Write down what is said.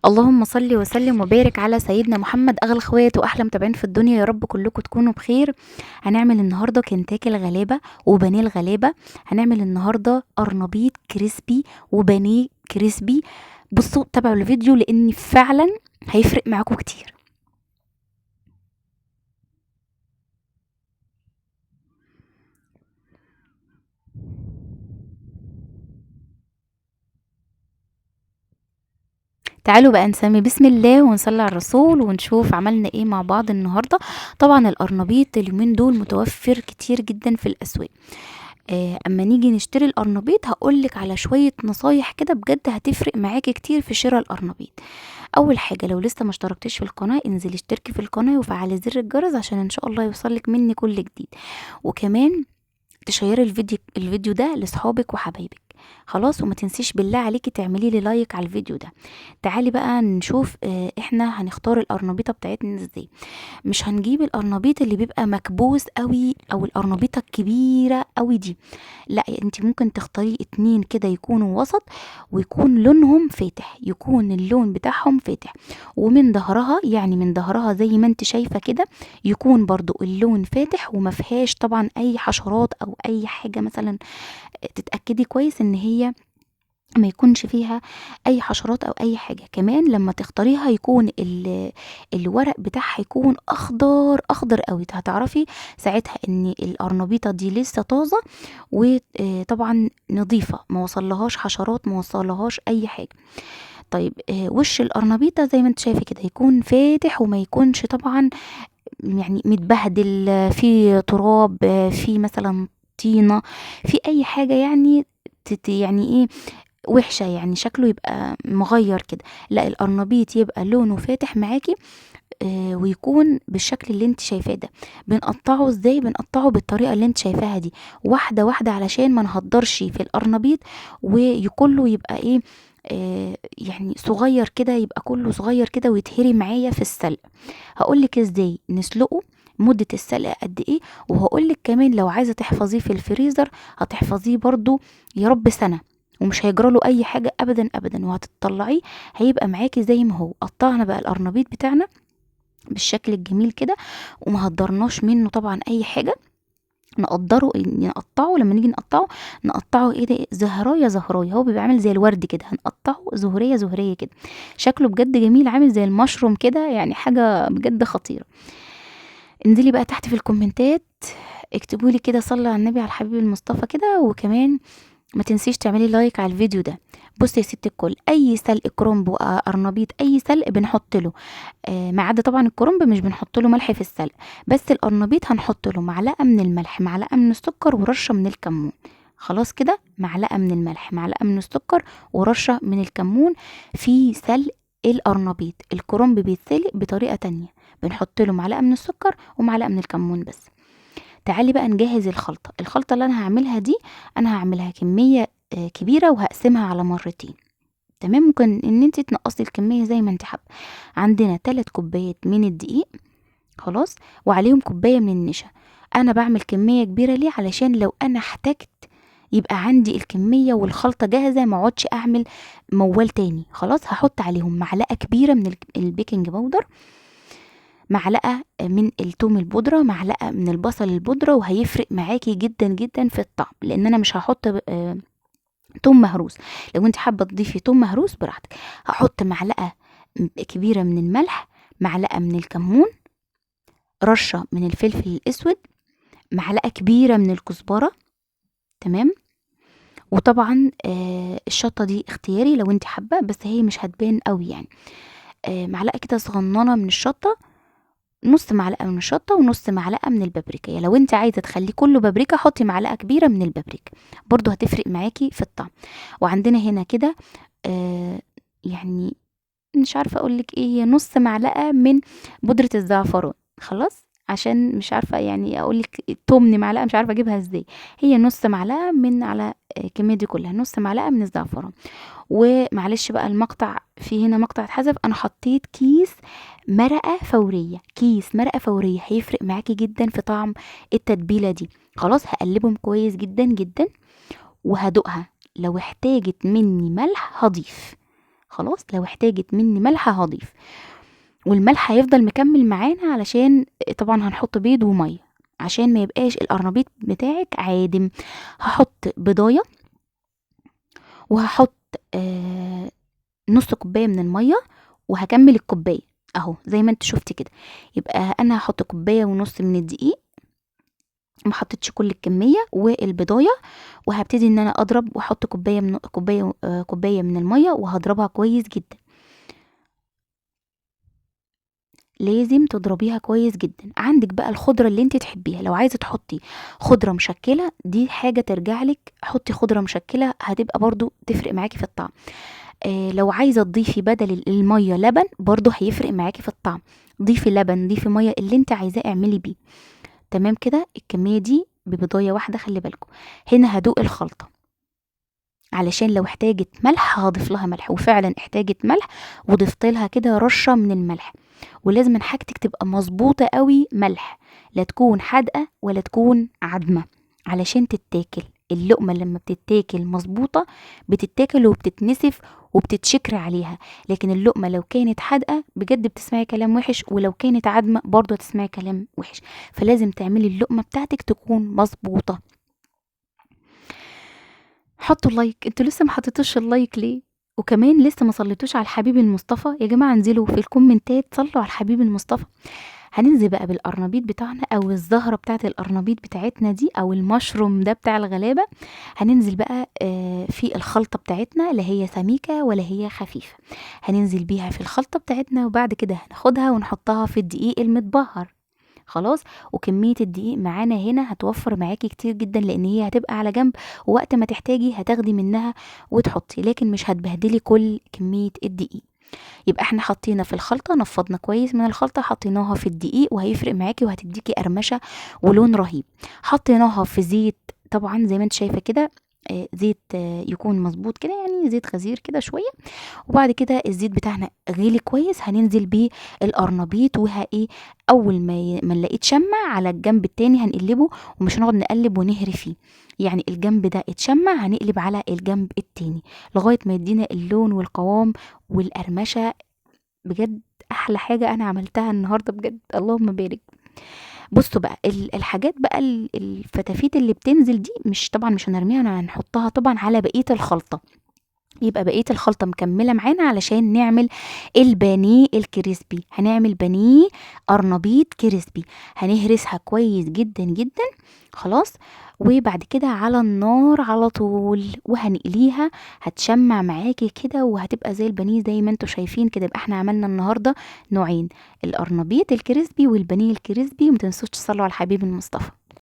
اللهم صل وسلم وبارك على سيدنا محمد، اغلى اخوات واحلى متابعين في الدنيا. يا رب كلكم تكونوا بخير. هنعمل النهارده كنتاكي الغلابه وبانيه الغلابه. هنعمل النهارده قرنبيط كريسبي وبانيه كريسبي. بصوا تابعوا الفيديو لان فعلا هيفرق معاكم كتير. تعالوا بقى نسمي بسم الله ونصلي على الرسول ونشوف عملنا ايه مع بعض النهارده. طبعا القرنبيط اليومين دول متوفر كتير جدا في الاسواق. اما نيجي نشتري القرنبيط هقولك على شوية نصايح كده بجد هتفرق معاكي كتير في شراء القرنبيط. اول حاجة، لو لسه ما اشتركتش في القناة انزلي اشتركي في القناة وفعلي زر الجرس عشان ان شاء الله يوصلك مني كل جديد. وكمان تشيري الفيديو ده لصحابك وحبايبك. خلاص، وما تنسيش بالله عليكي تعملي لي لايك على الفيديو ده. تعالي بقى نشوف احنا هنختار القرنبيطه بتاعتنا ازاي. مش هنجيب القرنبيط اللي بيبقى مكبوس قوي او القرنبيطه الكبيره قوي دي. لا، انت ممكن تختاري اتنين كده يكونوا وسط، ويكون لونهم فاتح، يكون اللون بتاعهم فاتح. ومن ظهرها، يعني من ظهرها زي ما انت شايفه كده، يكون برضو اللون فاتح وما فيهاش طبعا اي حشرات او اي حاجه مثلا. تتاكدي كويس ان هي ما يكونش فيها اي حشرات او اي حاجه. كمان لما تختاريها يكون الورق بتاعها يكون اخضر اخضر قوي، هتعرفي ساعتها ان القرنبيطه دي لسه طازه وطبعا نظيفه، ما وصلهاش حشرات، ما وصلهاش اي حاجه. طيب، وش القرنبيطه زي ما انت شايفه كده يكون فاتح وما يكونش طبعا يعني متبهدل، في تراب، في مثلا طينه، في اي حاجه يعني يعني ايه وحشة، يعني شكله يبقى مغير كده. لا، القرنبيط يبقى لونه فاتح معاكي. ويكون بالشكل اللي انت شايفاه ده. بنقطعه ازاي؟ بنقطعه بالطريقة اللي انت شايفاها دي، واحدة واحدة، علشان ما نهدرش في القرنبيط وكله يبقى ايه، يعني صغير كده، يبقى كله صغير كده ويتهري معايا في السلق. هقولك ازاي نسلقه، مدة السلق قد ايه. وهقولك كمان لو عايزة تحفظيه في الفريزر هتحفظيه برضو يا رب سنة، ومش هيجراله اي حاجة ابدا ابدا، وهتطلعيه هيبقى معاكي زي ما هو. قطعنا بقى القرنبيط بتاعنا بالشكل الجميل كده، وما هدرناش منه طبعا اي حاجة. نقطعه لما نيجي نقطعه ايه ده، زهرايه زهرايه، هو بيبقى عامل زي الورد كده، هنقطعه زهريه زهريه كده. شكله بجد جميل، عامل زي المشروم كده، يعني حاجه بجد خطيره. انزلي بقى تحت في الكومنتات اكتبوا لي كده صلي على النبي على الحبيب المصطفى كده. وكمان ما تنسيش تعملي لايك على الفيديو ده. بصي يا ست الكل، اي سلق كرنب وقرنبيط، اي سلق بنحط له ما عدا طبعا الكرنب مش بنحط له ملح في السلق. بس القرنبيط هنحط له معلقه من الملح، معلقه من السكر، ورشه من الكمون. خلاص كده، معلقه من الملح، معلقه من السكر، ورشه من الكمون. في سلق القرنبيط، الكرنب بيتسلق بطريقه تانية، بنحط له معلقه من السكر ومعلقه من الكمون بس. تعالي بقى نجهز الخلطه اللي انا هعملها دي. انا هعملها كميه كبيره وهقسمها على مرتين. تمام، ممكن ان انت تنقصي الكميه زي ما انت حابه. عندنا 3 كوبايات من الدقيق، خلاص، وعليهم كوبايه من النشا. انا بعمل كميه كبيره ليه؟ علشان لو انا احتجت يبقى عندي الكميه والخلطه جاهزه، ما اقعدش اعمل موال تاني. خلاص، هحط عليهم معلقه كبيره من البيكنج باودر، معلقه من التوم البودره، معلقه من البصل البودره. وهيفرق معاكي جدا جدا في الطعم، لان انا مش هحط توم مهروس. لو انت حابه تضيفي توم مهروس براحتك. هحط معلقه كبيره من الملح، معلقه من الكمون، رشه من الفلفل الاسود، معلقه كبيره من الكزبره. تمام. وطبعا الشطه دي اختياري لو انت حابه، بس هي مش هتبان قوي يعني. معلقه كده صغننه من الشطه، نص معلقه من الشطه، ونص معلقه من البابريكا. يعني لو انت عايزه تخليه كله بابريكا حطي معلقه كبيره من البابريكا، برضو هتفرق معاكي في الطعم. وعندنا هنا كده آه يعني مش عارفه اقولك ايه، هي نص معلقه من بودره الزعفران. خلاص، عشان مش عارفه يعني اقولك تمن معلقه، مش عارفه اجيبها ازاي. هي نص معلقه من على الكميه دي كلها، نص معلقه من الزعفران. ومعلش بقى المقطع، في هنا مقطع اتحذف، انا حطيت كيس مرقه فوريه، كيس مرقه فوريه هيفرق معاكي جدا في طعم التتبيله دي. خلاص، هقلبهم كويس جدا جدا وهدوقها. لو احتاجت مني ملح هضيف. خلاص. لو احتاجت مني ملح هضيف، والملح هيفضل مكمل معانا علشان طبعا هنحط بيض وميه عشان ما يبقاش القرنبيط بتاعك عادم. هحط بضايه، وهحط آه نص كوبايه من الميه، وهكمل الكوبايه اهو زي ما انت شفتي كده. يبقى انا هحط كوبايه ونص من الدقيق، ما حطيتش كل الكميه، والبضايه، وهبتدي ان انا اضرب واحط كوبايه من الميه، وهضربها كويس جدا. لازم تضربيها كويس جدا. عندك بقى الخضره اللي انت تحبيها، لو عايزه تحطي خضره مشكله دي حاجه ترجع لك، حطي خضره مشكله هتبقى برضو تفرق معاكي في الطعم. لو عايزه تضيفي بدل الميه لبن برضو هيفرق معاكي في الطعم. ضيفي لبن، ضيفي ميه، اللي انت عايزاه اعملي بيه. تمام كده. الكميه دي ببضايه واحده، خلي بالكم. هنا هدوق الخلطه علشان لو احتاجت ملح هضيف لها ملح، وفعلا احتاجت ملح وضفت لها كده رشه من الملح. ولازم حاجتك تبقى مظبوطه قوي ملح، لا تكون حادقه ولا تكون عدمه، علشان تتاكل. اللقمه لما بتتاكل مظبوطه بتتاكل وبتتنسف وبتتشكر عليها. لكن اللقمه لو كانت حادقه بجد بتسمعي كلام وحش، ولو كانت عدمه برضه هتسمعي كلام وحش. فلازم تعملي اللقمه بتاعتك تكون مظبوطه. حطوا لايك، انتوا لسه ما حطيتوش اللايك ليه؟ وكمان لسه ما صليتوش على الحبيب المصطفى. يا جماعه انزلوا في الكومنتات صلوا على الحبيب المصطفى. هننزل بقى بالقرنبيط بتاعنا، او الزهره بتاعه القرنبيط بتاعتنا دي، او المشروم ده بتاع الغلابه. هننزل بقى في الخلطه بتاعتنا، لا هي سميكه ولا هي خفيفه. هننزل بيها في الخلطه بتاعتنا، وبعد كده هناخدها ونحطها في الدقيق المتبهر. خلاص. وكمية الدقيق معانا هنا هتوفر معاكي كتير جدا، لان هي هتبقى على جنب، ووقت ما تحتاجي هتاخدي منها وتحطي، لكن مش هتبهدلي كل كمية الدقيق. يبقى احنا حطينا في الخلطة، نفضنا كويس من الخلطة، حطيناها في الدقيق وهيفرق معاكي وهتديكي قرمشة ولون رهيب. حطيناها في زيت طبعا زي ما انت شايفة كده، زيت يكون مظبوط كده، يعني زيت غزير كده شوية. وبعد كده الزيت بتاعنا غلي كويس، هننزل بيه القرنبيط، ايه، اول ما نلاقيه اتشمع على الجنب التاني هنقلبه، ومش هنقعد نقلب ونهري فيه. يعني الجنب ده اتشمع هنقلب على الجنب التاني لغايه ما يدينا اللون والقوام والقرمشه. بجد احلى حاجه انا عملتها النهارده بجد، اللهم بارك. بصوا بقى الحاجات بقى الفتافيت اللي بتنزل دي، مش طبعا مش هنرميها، هنحطها طبعا على بقيه الخلطه. يبقى بقية الخلطة مكملة معانا علشان نعمل البانيه الكريسبي. هنعمل بانيه قرنبيط كريسبي، هنهرسها كويس جدا جدا. خلاص. وبعد كده على النار على طول وهنقليها، هتشمع معاكي كده وهتبقى زي البانيه زي ما انتوا شايفين كده. يبقى احنا عملنا النهارده نوعين، القرنبيط الكريسبي والبانيه الكريسبي. ومتنسوش تصلوا على الحبيب المصطفى.